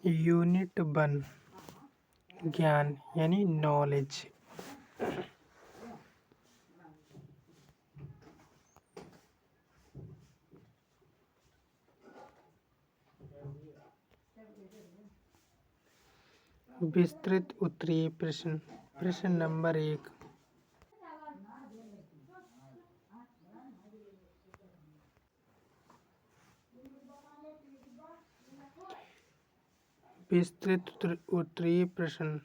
Unit 1 ज्ञान यानी knowledge. विस्तृत उत्तरीय प्रश्न। प्रश्न नंबर 1। विस्तृत उत्तरीय प्रश्न।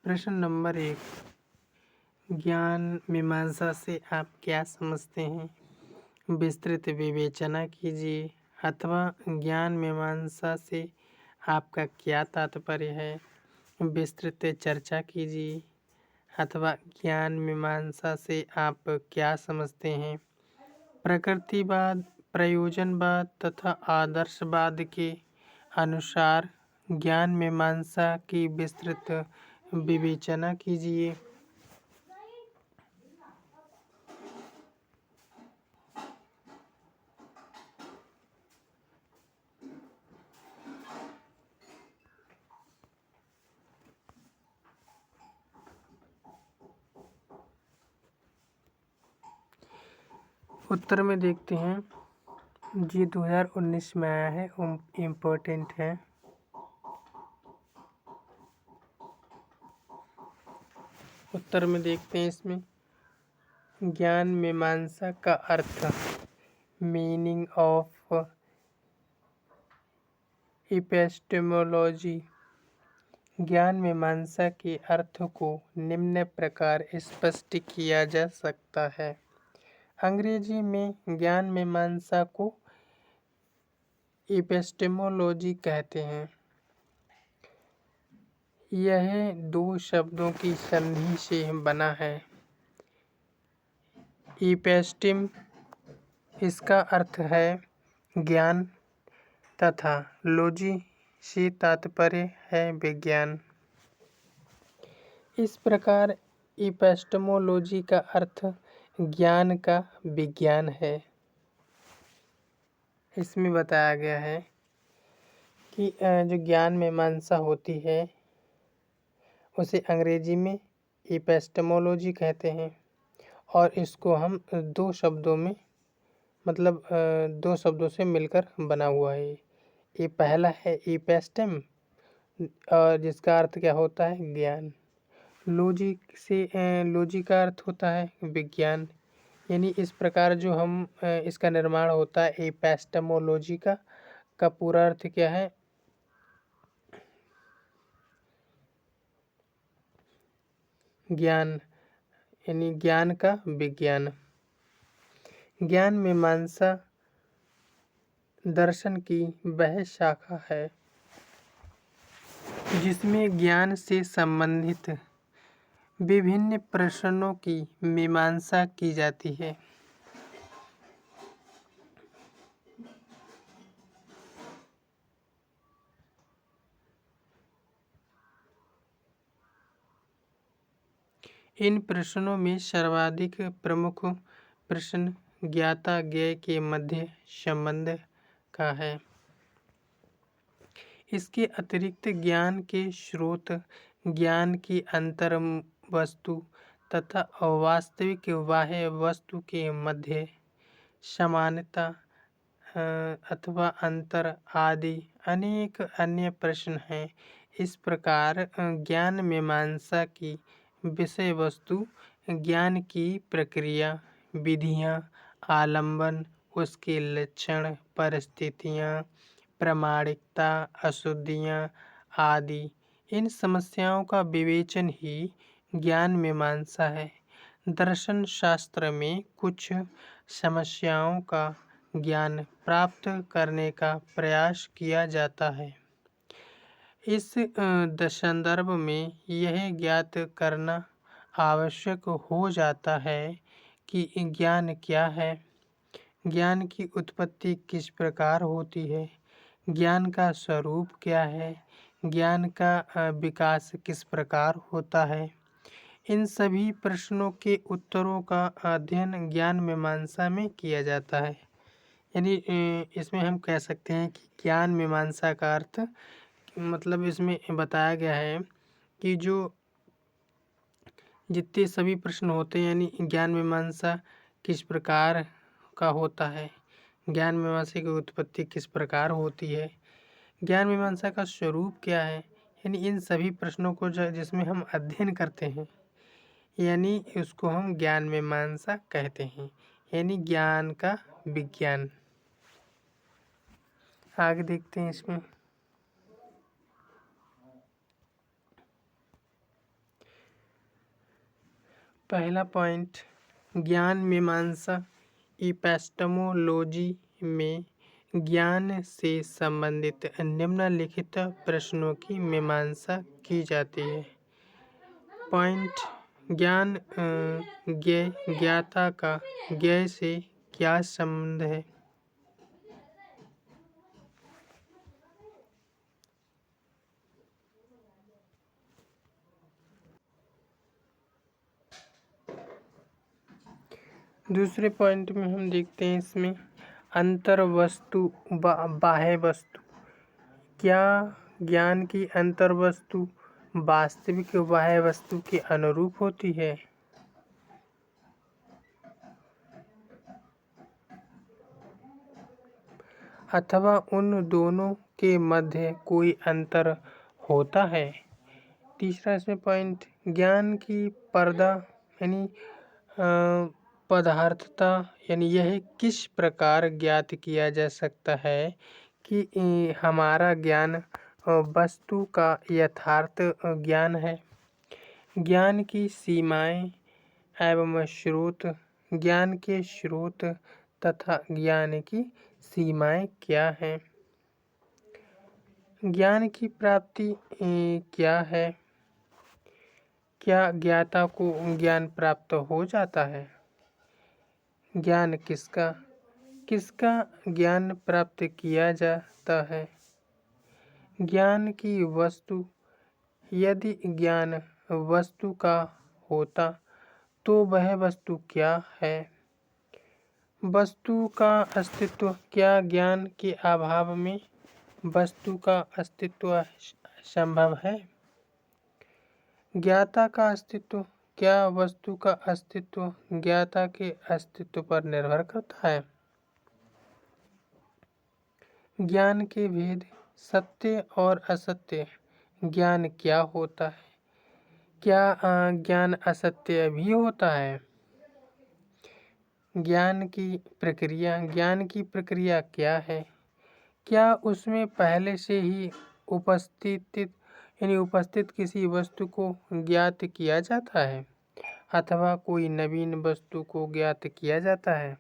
प्रश्न नंबर 1। ज्ञान मीमांसा से आप क्या समझते हैं? विस्तृत विवेचना कीजिए। अथवा ज्ञान मीमांसा से आपका क्या तात्पर्य है? विस्तृत चर्चा कीजिए। अथवा ज्ञान मीमांसा से आप क्या समझते हैं? प्रकृतिवाद, प्रयोजनवाद तथा आदर्शवाद के अनुसार ज्ञान मीमांसा की विस्तृत विवेचना कीजिए। उत्तर में देखते हैं जी 2019 में आया है, इम्पोर्टेंट है। उत्तर में देखते हैं इसमें ज्ञान मीमांसा का अर्थ, मीनिंग ऑफ एपिस्टेमोलॉजी। ज्ञान मीमांसा के अर्थ को निम्न प्रकार स्पष्ट किया जा सकता है। अंग्रेजी में ज्ञान मीमांसा को एपिस्टेमोलॉजी कहते हैं। यह दो शब्दों की संधि से बना है। एपिस्टेम इसका अर्थ है ज्ञान तथा लॉजी से तात्पर्य है विज्ञान। इस प्रकार एपिस्टेमोलॉजी का अर्थ ज्ञान का विज्ञान है। इसमें बताया गया है कि जो ज्ञान मीमांसा होती है उसे अंग्रेजी में एपिस्टेमोलॉजी कहते हैं और इसको हम दो शब्दों में मतलब दो शब्दों से मिलकर बना हुआ है। ये पहला है एपिस्टेम और जिसका अर्थ क्या होता है ज्ञान। लॉजी से लॉजी का अर्थ होता है विज्ञान। यानी इस प्रकार जो हम इसका निर्माण होता है एपिस्टेमोलॉजी का पूरा अर्थ क्या है? ज्ञान, यानी ज्ञान का विज्ञान। ज्ञान मीमांसा दर्शन की वह शाखा है जिसमें ज्ञान से संबंधित विभिन्न प्रश्नों की मीमांसा की जाती है। इन प्रश्नों में सर्वाधिक प्रमुख प्रश्न ज्ञाता ज्ञेय के मध्य संबंध का है। इसके अतिरिक्त ज्ञान के स्रोत, ज्ञान की अंतर वस्तु तथा वास्तविक बाह्य वस्तु के मध्य समानता अथवा अंतर आदि अनेक अन्य प्रश्न हैं। इस प्रकार ज्ञान मीमांसा की विषय वस्तु ज्ञान की प्रक्रिया, विधियाँ, आलम्बन, उसके लक्षण, परिस्थितियाँ, प्रामाणिकता, अशुद्धियाँ आदि इन समस्याओं का विवेचन ही ज्ञान मीमांसा है। दर्शन शास्त्र में कुछ समस्याओं का ज्ञान प्राप्त करने का प्रयास किया जाता है। इस संदर्भ में यह ज्ञात करना आवश्यक हो जाता है कि ज्ञान क्या है, ज्ञान की उत्पत्ति किस प्रकार होती है, ज्ञान का स्वरूप क्या है, ज्ञान का विकास किस प्रकार होता है। इन सभी प्रश्नों के उत्तरों का अध्ययन ज्ञान मीमांसा में किया जाता है। यानी इसमें हम कह सकते हैं कि ज्ञान मीमांसा का अर्थ मतलब इसमें बताया गया है कि जो जितने सभी प्रश्न होते हैं यानी ज्ञान मीमांसा किस प्रकार का होता है, ज्ञान मीमांसा की उत्पत्ति किस प्रकार होती है, ज्ञान मीमांसा का स्वरूप क्या है, यानी इन सभी प्रश्नों को जिसमें हम अध्ययन करते हैं यानी उसको हम ज्ञान मीमांसा कहते हैं, यानी ज्ञान का विज्ञान। आगे देखते हैं इसमें। पहला पॉइंट, ज्ञान मीमांसा इपेस्टेमोलॉजी में ज्ञान से संबंधित निम्नलिखित प्रश्नों की मीमांसा की जाती है। पॉइंट, ज्ञान ज्ञाता का ज्ञेय से क्या संबंध है। दूसरे पॉइंट में हम देखते हैं इसमें अंतर वस्तु बाह्य वस्तु, क्या ज्ञान की अंतर वस्तु वास्तविक बाह्य वस्तु के अनुरूप होती है। अथवा उन दोनों के मध्य कोई अंतर होता है। तीसरा इसमें पॉइंट, ज्ञान की पर्दा यानी पदार्थता यानी यह किस प्रकार ज्ञात किया जा सकता है कि हमारा ज्ञान वस्तु का यथार्थ ज्ञान है। ज्ञान की सीमाएं एवं स्रोत, ज्ञान के स्रोत तथा ज्ञान की सीमाएं क्या हैं। ज्ञान की प्राप्ति क्या है, क्या ज्ञाता को ज्ञान प्राप्त हो जाता है। ज्ञान किसका किसका ज्ञान प्राप्त किया जाता है। ज्ञान की वस्तु, यदि ज्ञान वस्तु का होता तो वह वस्तु क्या है। वस्तु का अस्तित्व, क्या ज्ञान के अभाव में वस्तु का अस्तित्व संभव है। ज्ञाता का अस्तित्व, क्या वस्तु का अस्तित्व ज्ञाता के अस्तित्व पर निर्भर करता है। ज्ञान के भेद, सत्य और असत्य ज्ञान क्या होता है, क्या ज्ञान असत्य भी होता है। ज्ञान की प्रक्रिया, ज्ञान की प्रक्रिया क्या है, क्या उसमें पहले से ही उपस्थित किसी वस्तु को ज्ञात किया जाता है अथवा कोई नवीन वस्तु को ज्ञात किया जाता है।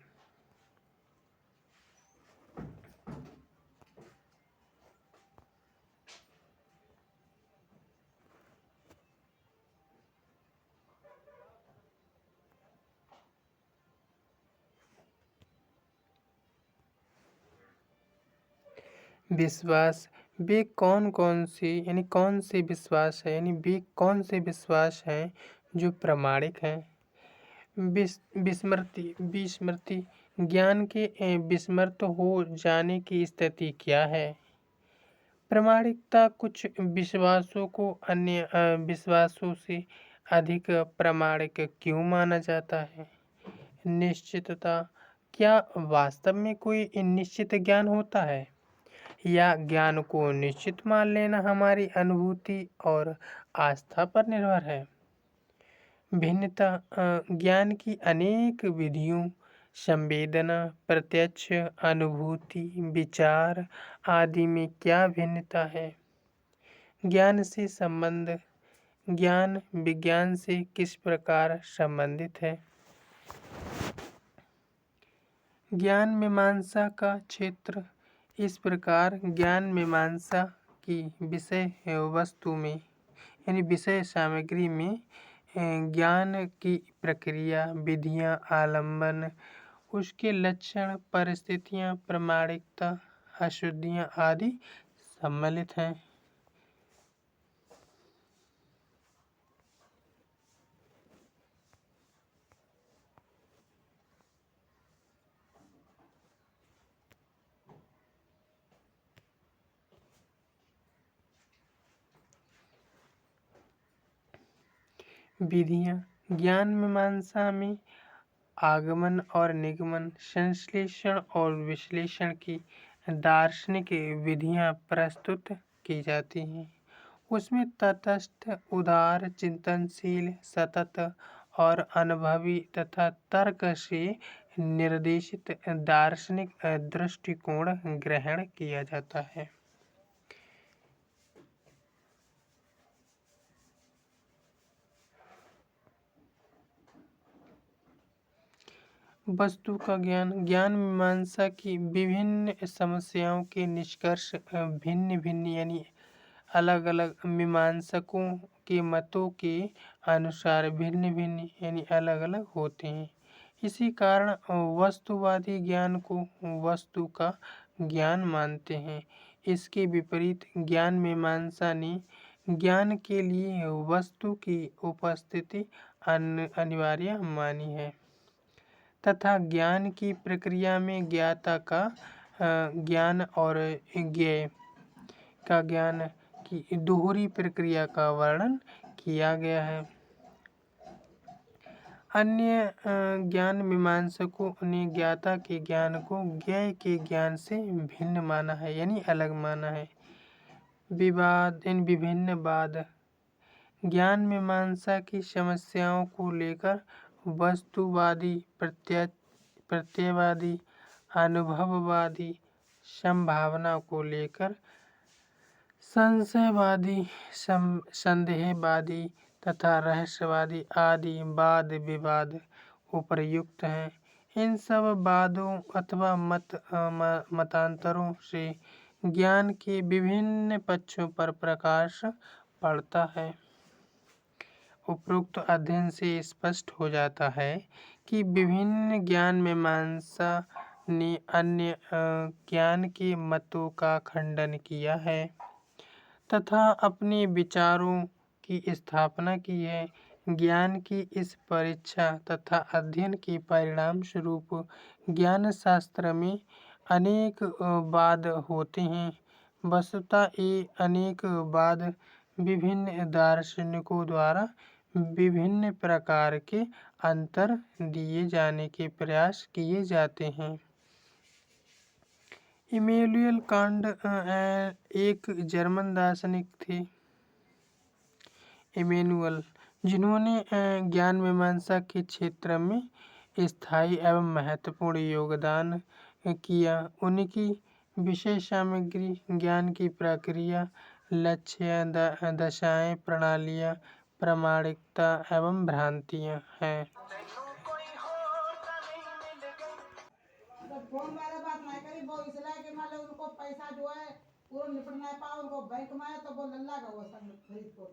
विश्वास, वे कौन से विश्वास है यानी वे कौन से विश्वास हैं जो प्रामाणिक हैं। विस्मृति, ज्ञान के विस्मृत हो जाने की स्थिति क्या है। प्रामाणिकता, कुछ विश्वासों को अन्य विश्वासों से अधिक प्रामाणिक क्यों माना जाता है। निश्चितता, क्या वास्तव में कोई निश्चित ज्ञान होता है या ज्ञान को निश्चित मान लेना हमारी अनुभूति और आस्था पर निर्भर है। भिन्नता, ज्ञान की अनेक विधियों, संवेदना, प्रत्यक्ष, अनुभूति, विचार आदि में क्या भिन्नता है। ज्ञान से संबंध, ज्ञान विज्ञान से किस प्रकार संबंधित है। ज्ञान मीमांसा का क्षेत्र, इस प्रकार ज्ञान मीमांसा की विषय वस्तु में यानी विषय सामग्री में ज्ञान की प्रक्रिया, विधियां, आलम्बन, उसके लक्षण, परिस्थितियां, प्रामाणिकता, अशुद्धियां आदि सम्मिलित हैं। विधियाँ। ज्ञान मीमांसा में आगमन और निगमन, संश्लेषण और विश्लेषण की दार्शनिक विधियाँ प्रस्तुत की जाती हैं। उसमें तटस्थ, उदार, चिंतनशील, सतत और अनुभवी तथा तर्क से निर्देशित दार्शनिक दृष्टिकोण ग्रहण किया जाता है। वस्तु का ज्ञान। ज्ञान मीमांसा की विभिन्न समस्याओं के निष्कर्ष भिन्न भिन्न यानी अलग अलग मीमांसकों के मतों के अनुसार भिन्न भिन्न यानी अलग अलग होते हैं। इसी कारण वस्तुवादी ज्ञान को वस्तु का ज्ञान मानते हैं। इसके विपरीत ज्ञान मीमांसा ने ज्ञान के लिए वस्तु की उपस्थिति अनिवार्य मानी है तथा ज्ञान की प्रक्रिया में ज्ञाता का ज्ञान और ज्ञेय का ज्ञान की दोहरी प्रक्रिया का वर्णन किया गया है। अन्य ज्ञान मीमांसकों ने ज्ञाता के ज्ञान को ज्ञेय के ज्ञान से भिन्न माना है यानी अलग माना है। इन विभिन्न वाद। ज्ञान मीमांसा की समस्याओं को लेकर वस्तुवादी, प्रत्ययवादी, अनुभववादी, संभावना को लेकर संशयवादी, संदेहवादी तथा रहस्यवादी आदि वाद विवाद उपर्युक्त हैं। इन सब वादों अथवा मतांतरों से ज्ञान के विभिन्न पक्षों पर प्रकाश पड़ता है। उपरोक्त अध्ययन से स्पष्ट हो जाता है कि विभिन्न ज्ञान मीमांसा ने अन्य ज्ञान के मतों का खंडन किया है तथा अपने विचारों की स्थापना की है। ज्ञान की इस परीक्षा तथा अध्ययन के परिणाम स्वरूप ज्ञान शास्त्र में अनेक वाद होते हैं। वस्तुतः ये अनेक वाद विभिन्न दार्शनिकों द्वारा विभिन्न प्रकार के अंतर दिए जाने के प्रयास किए जाते हैं। इमैनुएल कांट एक जर्मन दार्शनिक थे, इमैनुअल, जिन्होंने ज्ञान मीमांसा के क्षेत्र में स्थायी एवं महत्वपूर्ण योगदान किया। उनकी विषय सामग्री ज्ञान की प्रक्रिया, लक्ष्य, दशाएं, प्रणालियाँ, प्रामाणिकता एवं भ्रांतियाँ हैं। फोन वाला बात नहीं करी वो इसलिए कि मान लो उनको पैसा जो है पूरा निपट नहीं पाओ उनको बैंक में तो वो लल्ला का वो संग खरीद को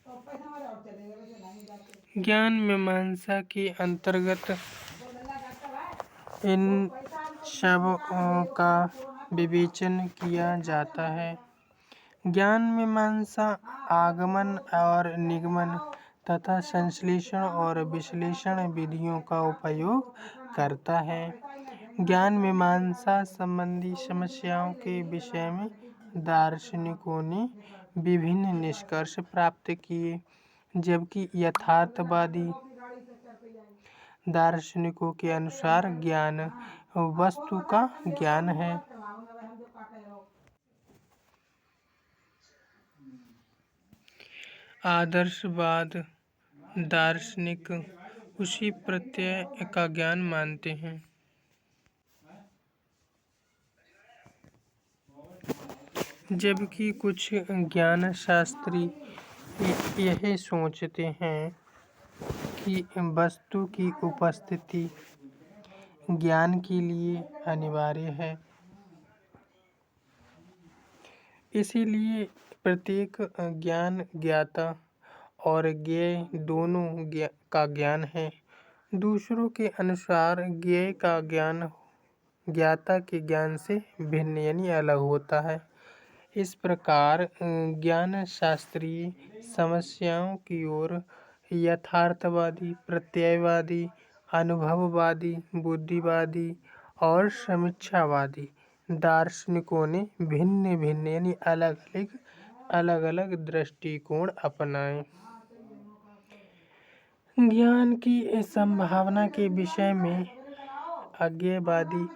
तो पैसा हमारे और चलेगा वैसे नहीं जाते। ज्ञान मीमांसा के अंतर्गत इन सब का विवेचन किया जाता है। ज्ञान मीमांसा आगमन और निगमन तथा संश्लेषण और विश्लेषण विधियों का उपयोग करता है। ज्ञान मीमांसा संबंधी समस्याओं के विषय में दार्शनिकों ने विभिन्न निष्कर्ष प्राप्त किए, जबकि यथार्थवादी दार्शनिकों के अनुसार ज्ञान वस्तु का ज्ञान है। आदर्शवाद दार्शनिक उसी प्रत्यय का ज्ञान मानते हैं, जबकि कुछ ज्ञान शास्त्री यह सोचते हैं कि वस्तु की उपस्थिति ज्ञान के लिए अनिवार्य है। इसीलिए प्रत्येक ज्ञान ज्ञाता और ज्ञेय दोनों का ज्ञान है। दूसरों के अनुसार ज्ञेय का ज्ञान ज्ञाता के ज्ञान से भिन्न यानी अलग होता है। इस प्रकार ज्ञान शास्त्रीय समस्याओं की ओर यथार्थवादी, प्रत्ययवादी, अनुभववादी, बुद्धिवादी और समीक्षावादी दार्शनिकों ने भिन्न भिन्न यानी अलग अलग दृष्टिकोण अपनाए। ज्ञान की संभावना के विषय में अज्ञेयवादी,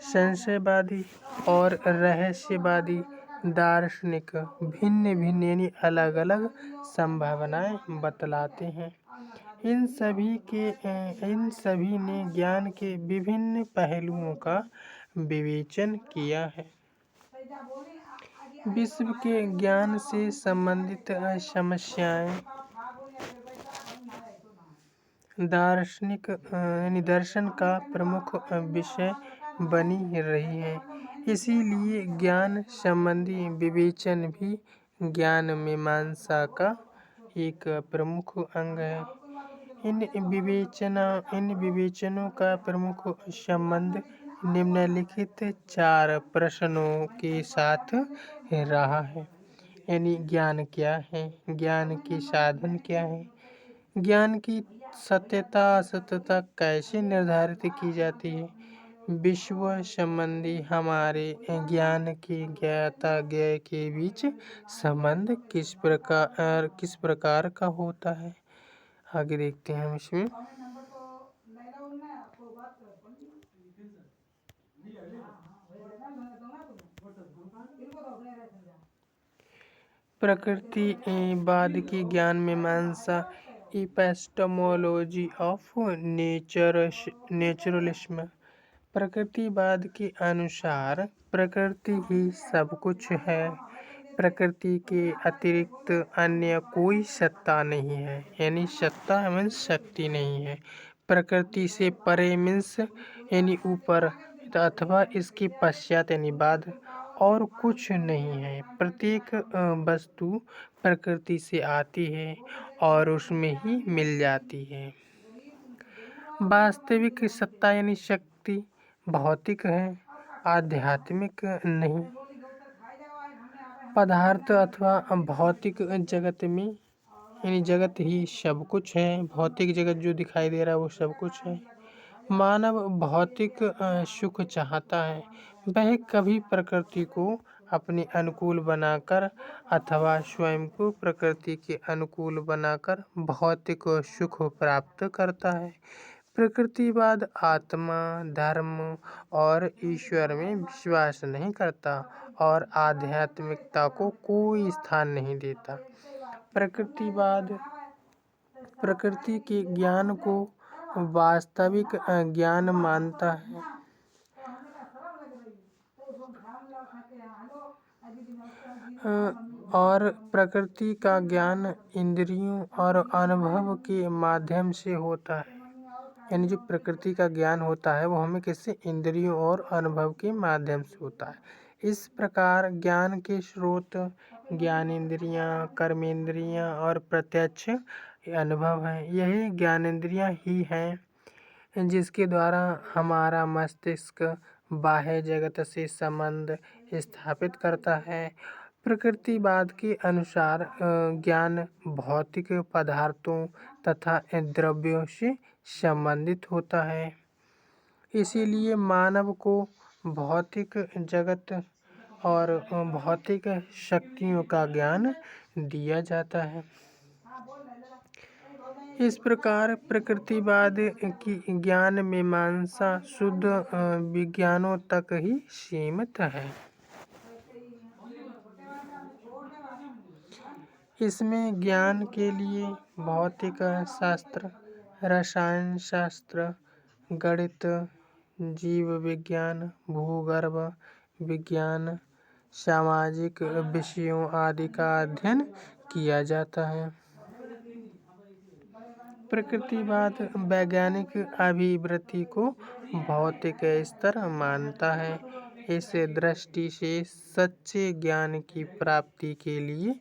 संशयवादी और रहस्यवादी दार्शनिक भिन्न भिन्न यानी अलग अलग संभावनाएं बतलाते हैं। इन सभी ने ज्ञान के विभिन्न पहलुओं का विवेचन किया है। विश्व के ज्ञान से संबंधित समस्याएं दार्शनिक यानी दर्शन का प्रमुख विषय बनी रही है। इसीलिए ज्ञान संबंधी विवेचन भी ज्ञान मीमांसा का एक प्रमुख अंग है। इन विवेचनों का प्रमुख संबंध निम्नलिखित 4 प्रश्नों के साथ रहा है। यानी ज्ञान क्या है, ज्ञान के साधन क्या है, ज्ञान की सत्यता असत्यता कैसे निर्धारित की जाती है, विश्व संबंधी हमारे ज्ञान के ज्ञाता ज्ञेय के बीच संबंध किस प्रकार का होता है। आगे देखते हैं हम इसमें। प्रकृतिवाद की ज्ञान मीमांसा एपिस्टेमोलॉजी ऑफ नेचुरलिज्म। प्रकृतिवाद के अनुसार प्रकृति ही सब कुछ है। प्रकृति के अतिरिक्त अन्य कोई सत्ता नहीं है। यानी सत्ता मीन्स शक्ति नहीं है। प्रकृति से परे मीन्स यानी ऊपर अथवा इसके पश्चात यानी बाद और कुछ नहीं है। प्रत्येक वस्तु प्रकृति से आती है और उसमें ही मिल जाती है। वास्तविक सत्ता यानी शक्ति भौतिक है, आध्यात्मिक नहीं। पदार्थ अथवा भौतिक जगत में यानी जगत ही सब कुछ है। भौतिक जगत जो दिखाई दे रहा है वो सब कुछ है। मानव भौतिक सुख चाहता है। वह कभी प्रकृति को अपने अनुकूल बनाकर अथवा स्वयं को प्रकृति के अनुकूल बनाकर भौतिक सुख प्राप्त करता है। प्रकृतिवाद आत्मा, धर्म और ईश्वर में विश्वास नहीं करता और आध्यात्मिकता को कोई स्थान नहीं देता। प्रकृतिवाद प्रकृति के ज्ञान को वास्तविक ज्ञान मानता है और प्रकृति का ज्ञान इंद्रियों और अनुभव के माध्यम से होता है। यानी जो प्रकृति का ज्ञान होता है वो हमें किससे, इंद्रियों और अनुभव के माध्यम से होता है। इस प्रकार ज्ञान के स्रोत ज्ञानेंद्रियां, कर्मेंद्रियां और प्रत्यक्ष अनुभव हैं। यही ज्ञानेंद्रियां ही हैं जिसके द्वारा हमारा मस्तिष्क बाह्य जगत से संबंध स्थापित करता है। प्रकृतिवाद के अनुसार ज्ञान भौतिक पदार्थों तथा द्रव्यों से संबंधित होता है। इसीलिए मानव को भौतिक जगत और भौतिक शक्तियों का ज्ञान दिया जाता है। इस प्रकार प्रकृतिवाद की ज्ञान मीमांसा शुद्ध विज्ञानों तक ही सीमित है। इसमें ज्ञान के लिए भौतिक शास्त्र, रसायन शास्त्र, गणित, जीव विज्ञान, भूगर्भ विज्ञान, सामाजिक विषयों आदि का अध्ययन किया जाता है। प्रकृतिवाद वैज्ञानिक अभिवृत्ति को भौतिक स्तर मानता है। इस दृष्टि से सच्चे ज्ञान की प्राप्ति के लिए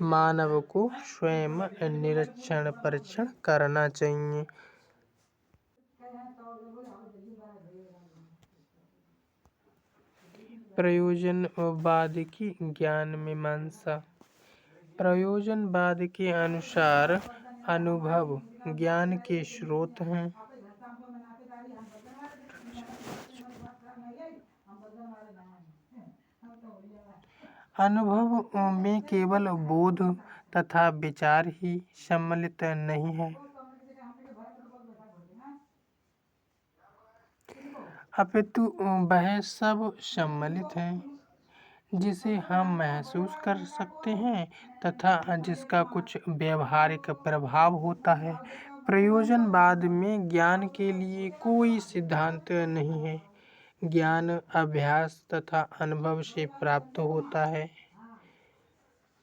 मानव को स्वयं निरीक्षण परीक्षण करना चाहिए। प्रयोजनवाद की ज्ञान मीमांसा। प्रयोजनवाद के अनुसार अनुभव ज्ञान के स्रोत हैं। अनुभव में केवल बोध तथा विचार ही सम्मिलित नहीं है। अपितु वह सब सम्मिलित है जिसे हम महसूस कर सकते हैं तथा जिसका कुछ व्यवहारिक प्रभाव होता है। प्रयोजनवाद में ज्ञान के लिए कोई सिद्धांत नहीं है। ज्ञान अभ्यास तथा अनुभव से प्राप्त होता है।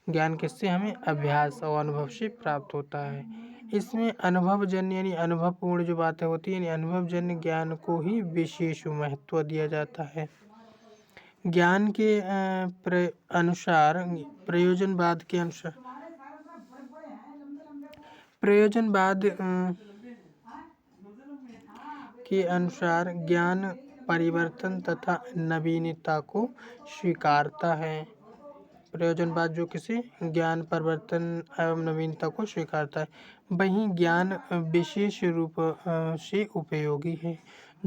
ज्ञान किससे? हमें अभ्यास और अनुभव से प्राप्त होता है। इसमें अनुभवजन्य यानी अनुभवपूर्ण जो बातें होती हैं, यानी अनुभवजन्य ज्ञान को ही विशेष महत्व दिया जाता है। ज्ञान के अनुसार प्रयोजनवाद के अनुसार प्रयोजनवाद के अनुसार ज्ञान परिवर्तन तथा नवीनता को स्वीकारता है। प्रयोजनवाद जो किसी ज्ञान परिवर्तन एवं नवीनता को स्वीकारता है, वहीं ज्ञान विशेष रूप से उपयोगी है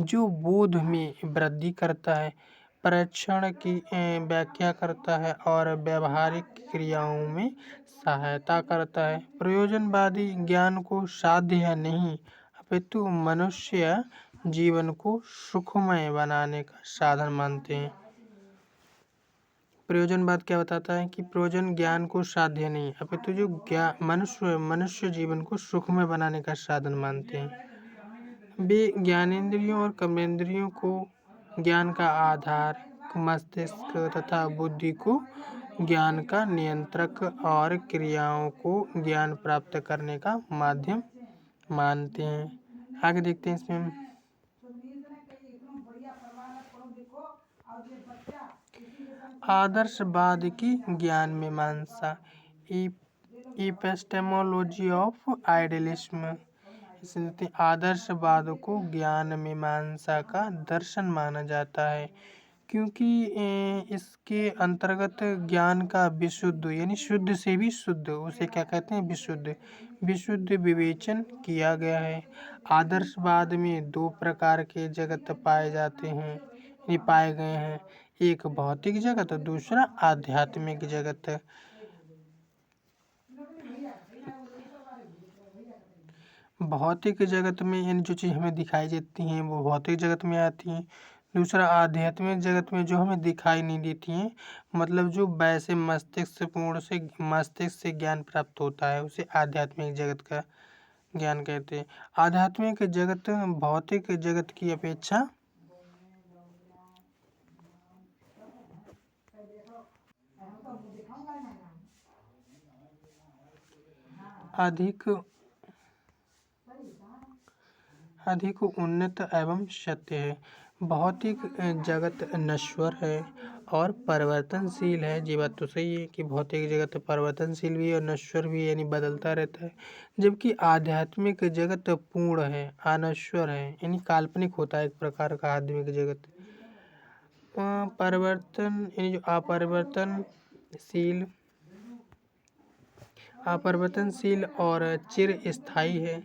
जो बोध में वृद्धि करता है, परीक्षण की व्याख्या करता है और व्यवहारिक क्रियाओं में सहायता करता है। प्रयोजनवादी ज्ञान को साध्य नहीं अपितु मनुष्य जीवन को सुखमय बनाने का साधन मानते हैं। प्रयोजनवाद क्या बताता है कि प्रयोजन ज्ञान को साध्य नहीं अपितु जो मनुष्य जीवन को सुखमय बनाने का साधन मानते हैं। वे ज्ञानेंद्रियों और कर्मेंद्रियों को ज्ञान का आधार, मस्तिष्क तथा बुद्धि को ज्ञान का नियंत्रक और क्रियाओं को ज्ञान प्राप्त करने का माध्यम मानते हैं। आगे देखते हैं इसमें हम। आदर्शवाद की ज्ञान मीमांसा, एपिस्टेमोलॉजी ऑफ आइडियलिज्म। इसमें आदर्शवाद को ज्ञान मीमांसा का दर्शन माना जाता है क्योंकि इसके अंतर्गत ज्ञान का विशुद्ध यानी शुद्ध से भी शुद्ध, उसे क्या कहते हैं? विशुद्ध विवेचन किया गया है। आदर्शवाद में दो प्रकार के जगत पाए जाते हैं, ये पाए गए हैं, एक भौतिक जगत और दूसरा आध्यात्मिक जगत। भौतिक जगत में यानी जो चीज़ हमें दिखाई देती हैं वो भौतिक जगत में आती हैं। दूसरा आध्यात्मिक जगत में जो हमें दिखाई नहीं देती हैं, मतलब जो वैसे मस्तिष्क से ज्ञान प्राप्त होता है उसे आध्यात्मिक जगत का ज्ञान कहते हैं। आध्यात्मिक जगत भौतिक जगत की अपेक्षा अधिक उन्नत एवं सत्य है। भौतिक जगत नश्वर है और परिवर्तनशील है। ये बात तो सही है कि भौतिक जगत परिवर्तनशील भी है और नश्वर भी है, यानी बदलता रहता है, जबकि आध्यात्मिक जगत पूर्ण है, अनश्वर है, यानी काल्पनिक होता है एक प्रकार का आध्यात्मिक जगत। परिवर्तन यानी जो अपरिवर्तनशील और चिर स्थायी है,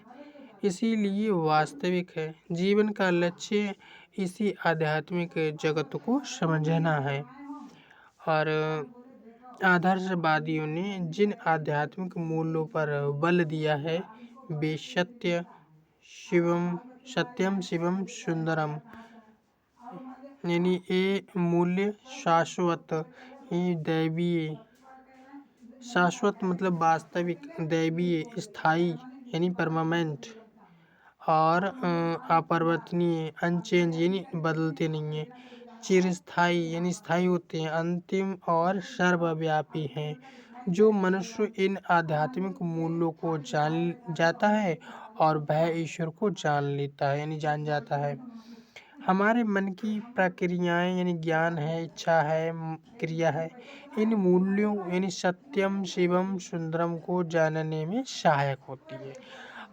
इसीलिए वास्तविक है। जीवन का लक्ष्य इसी आध्यात्मिक जगत को समझना है। और आदर्शवादियों ने जिन आध्यात्मिक मूल्यों पर बल दिया है वे सत्यम शिवम सुंदरम, यानी ये मूल्य शाश्वत, ये दैवीय, शाश्वत मतलब वास्तविक, दैवीय, स्थायी यानी परमानेंट, और अपरिवर्तनीय अनचेंज यानी बदलते नहीं हैं, चिरस्थायी यानी स्थायी होते हैं, अंतिम और सर्वव्यापी हैं। जो मनुष्य इन आध्यात्मिक मूल्यों को जान जाता है और वह ईश्वर को जान लेता है, यानी जान जाता है। हमारे मन की प्रक्रियाएं यानी ज्ञान है, इच्छा है, क्रिया है, इन मूल्यों यानी सत्यम शिवम सुंदरम को जानने में सहायक होती है।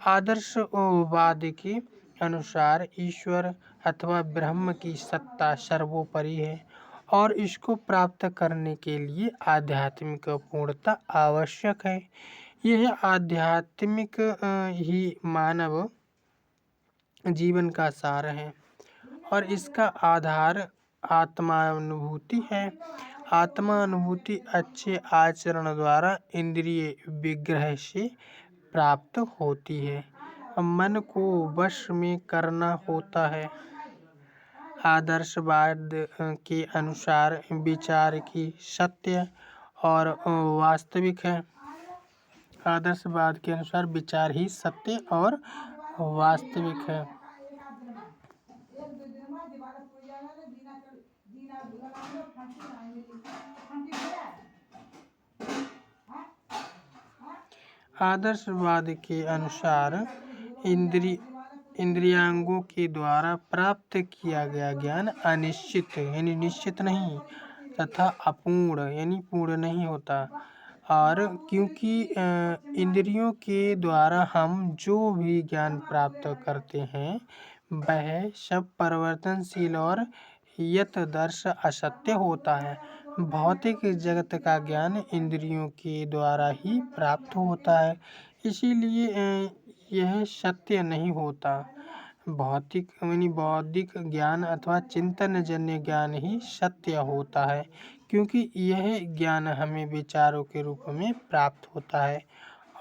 आदर्शवाद के अनुसार ईश्वर अथवा ब्रह्म की सत्ता सर्वोपरि है और इसको प्राप्त करने के लिए आध्यात्मिक पूर्णता आवश्यक है। यह आध्यात्मिक ही मानव जीवन का सार है और इसका आधार आत्मानुभूति है। आत्मानुभूति अच्छे आचरण द्वारा इंद्रिय विग्रह से प्राप्त होती है। मन को वश में करना होता है। आदर्शवाद के अनुसार विचार की सत्य और वास्तविक है। आदर्शवाद के अनुसार विचार ही सत्य और वास्तविक है। आदर्शवाद के अनुसार इंद्रियांगों के द्वारा प्राप्त किया गया ज्ञान अनिश्चित यानी निश्चित नहीं तथा अपूर्ण यानी पूर्ण नहीं होता। और क्योंकि इंद्रियों के द्वारा हम जो भी ज्ञान प्राप्त करते हैं वह सब परिवर्तनशील और यथादर्श असत्य होता है। भौतिक जगत का ज्ञान इंद्रियों के द्वारा ही प्राप्त होता है, इसीलिए यह सत्य नहीं होता। भौतिक यानी बौद्धिक ज्ञान अथवा चिंतन जन्य ज्ञान ही सत्य होता है, क्योंकि यह ज्ञान हमें विचारों के रूप में प्राप्त होता है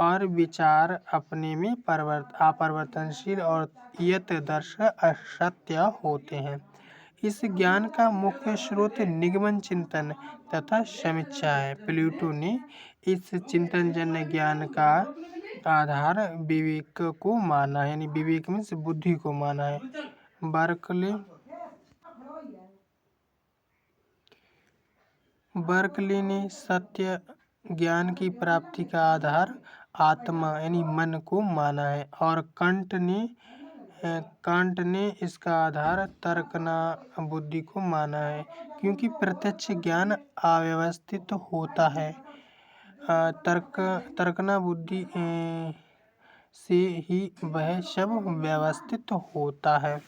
और विचार अपने में अपरिवर्तनशील और यथादर्श असत्य होते हैं। इस ज्ञान का मुख्य स्रोत निगमन चिंतन तथा समीक्षा है। प्लेटो ने इस चिंतनजन्य ज्ञान का आधार विवेक को माना है, यानी विवेक मीन्स बुद्धि को माना है। बर्कले ने सत्य ज्ञान की प्राप्ति का आधार आत्मा यानी मन को माना है और कांट ने इसका आधार तर्कना बुद्धि को माना है, क्योंकि प्रत्यक्ष ज्ञान अव्यवस्थित होता है। तर्कना बुद्धि से ही वह सब व्यवस्थित होता है।